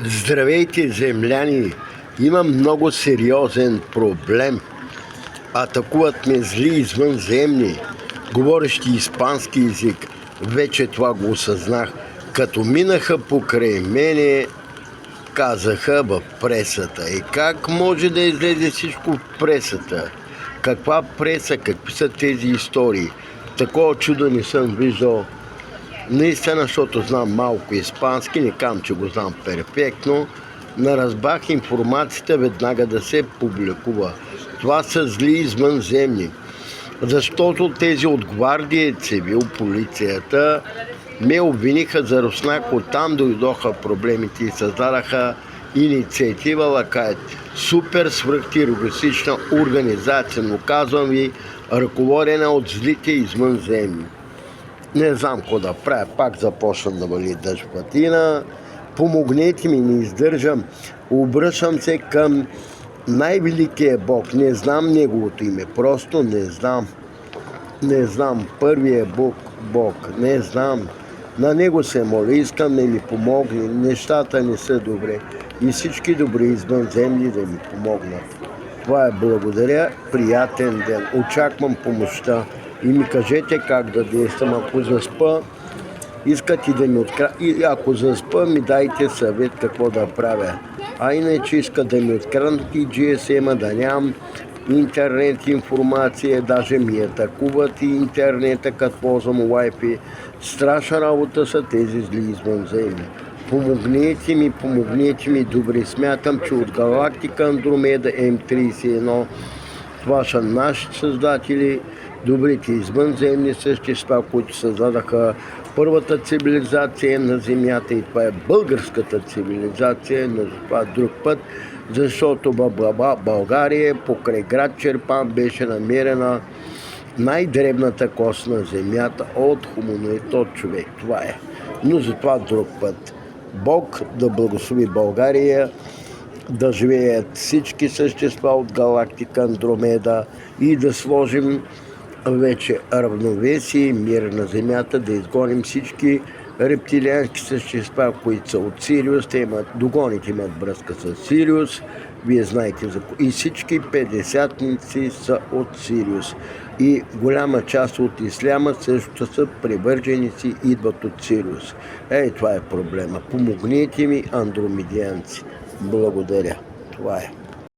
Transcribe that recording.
Здравейте, земляни! Имам много сериозен проблем. Атакуват ме зли извънземни, говорещи испански език. Вече това го осъзнах. Като минаха покрай мене, казаха в пресата. И как може да излезе всичко в пресата? Каква преса? Какви са тези истории? Такова чудо не съм виждал. Наистина, защото знам малко испански, не казвам, че го знам перфектно, наразбах информацията веднага да се публикува. Това са зли извънземни, защото тези от гвардия цивил, полицията, ме обвиниха за руснак, оттам дойдоха проблемите и създадаха инициатива Лакайт. Супер свръхтерористична организация, но казвам ви, ръководена от злите извънземни. Не знам какво да правя, пак започна да вали дъжд пътина. Помогнете ми, не издържам. Обръщам се към най-великия Бог. Не знам неговото име, просто не знам. Не знам, първия Бог, не знам. На него се моля, искам да ми помогне. Нещата не са добре. И всички добри извънземни да ми помогнат. Това е, благодаря, приятен ден. Очаквам помощта. И ми кажете как да действам, ако заспа, искате да ми откраднат. И ако заспа, ми дайте съвет какво да правя. А иначе искат да ми откраднат и GSM-а, да нямам интернет информация, даже ми атакуват и интернета, като ползвам Wi-Fi. Страшна работа са тези зли извънземни. Помогнете ми, добре. Смятам, че от галактика Андромеда М31, това са нашите създатели, добрите извънземни същества, които създадаха първата цивилизация на Земята, и това е българската цивилизация, но за това друг път, защото в България покрай град Черпан беше намерена най-дребната кост на Земята от хуманоид, от човек. Това е. Но за това друг път. Бог да благослови България, да живеят всички същества от галактика Андромеда и да сложим вече равновесие и мир на Земята, да изгоним всички рептилиански същества, които са от Сириус. Догоните имат връзка с Сириус, вие знаете, и всички 50-ници са от Сириус. И голяма част от исляма също са привърженици, идват от Сириус. Това е проблема. Помогнете ми, андромедианци. Благодаря. Това е.